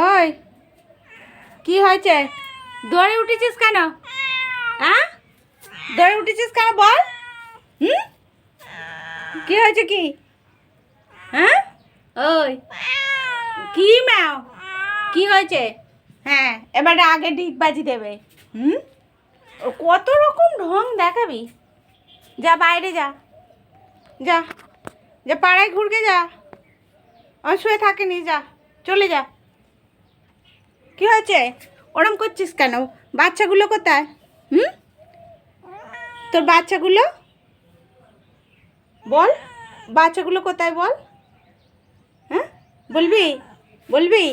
ওই কি হয়েছে? দৌড়ে উঠেছিস কেন? হ্যাঁ, দৌড়ে উঠেছিস কেন বল? কি হয়েছে কি? হ্যাঁ, ওই কি ম্যাও, কি হয়েছে? হ্যাঁ, এবারে আগে ডিগবাজি দেবে। কত রকম ঢং দেখাবি। যা বাইরে যা, যা যা পাড়ায় ঘুরকে যা। শুয়ে থাকিনি, যা চলে যা। কি হয়েছে? ওরম করছিস কেন? বাচ্চাগুলো কোথায়? তোর বাচ্চাগুলো বল, বাচ্চাগুলো কোথায় বল? হ্যাঁ, বলবি বলবি?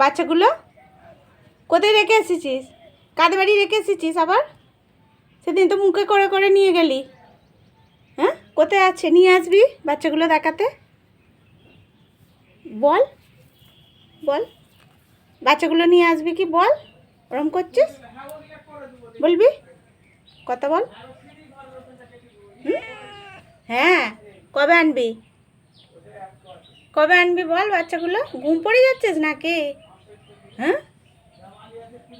বাচ্চাগুলো কোথায় রেখে এসেছিস? কাদের বাড়ি রেখে এসেছিস আবার? সেদিন তো মুখে করে করে নিয়ে গেলি। হ্যাঁ, কোথায় আছে? নিয়ে আসবি বাচ্চাগুলো দেখাতে। বল বল, বাচ্চাগুলো নিয়ে আসবি কি বল? ওরম করছিস, বলবি? কথা বল। হ্যাঁ, কবে আনবি? কবে আনবি বল বাচ্চাগুলো? ঘুম পড়ে যাচ্ছিস নাকি? হ্যাঁ,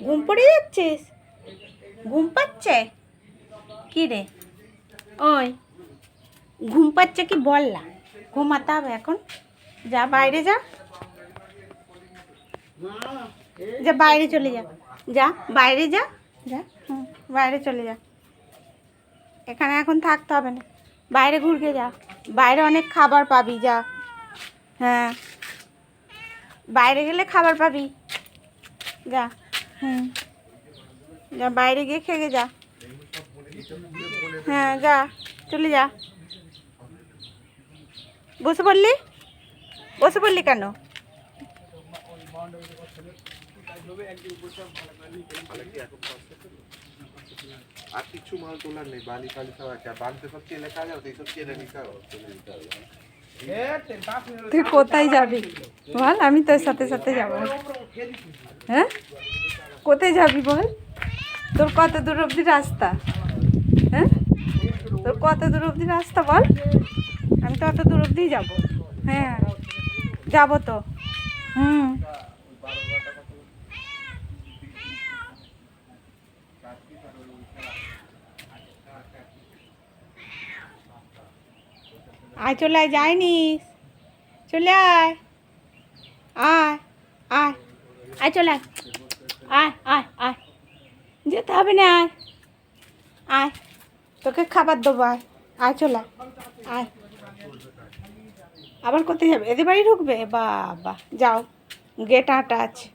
ঘুম পড়ে যাচ্ছিস? ঘুম পাচ্ছে কি রে? ওই ঘুম পাচ্ছে কি বল না? ঘুমাতে হবে এখন। যা বাইরে যা, যা বাইরে চলে যা, যা বাইরে যা, যা বাইরে চলে যা। এখানে এখন থাকতে হবে না, বাইরে ঘুরকে যা। বাইরে অনেক খাবার পাবি, যা। হ্যাঁ, বাইরে গেলে খাবার পাবি, যা। যা বাইরে গিয়ে খেয়ে যা। হ্যাঁ, যা চলে যা। বসে পড়লি, বসে পড়লি কেন? আর কিছু মাল তোলার নেই, বালি ফালি সব আছে। বালিতে সব চেলে কাজ আছে, এইসব চেলে নিতে হবে, চলে নিতে হবে। তুই কোথায় যাবি বল? আমি তোর সাথে সাথে যাব। হ্যাঁ, কোথায় যাবি বল? তোর কত দূর অবধি রাস্তা? হ্যাঁ, তোর কত দূর অবধি রাস্তা বল? আমি তো অত দূর অবধি যাবো। হ্যাঁ, যাবো তো। আয়, চলে আয়, যায়নিস, চলে আয়, আয় আয় আয়, চলে আয়, আয় আয় আয়, যেতে হবে না, আয় আয়, তোকে খাবার দেবো, আয় আয়, চলে আয়। আবার কোথায় যাবে? এদের বাড়ি ঢুকবে? বাবা, যাও, গেট আটা আছে।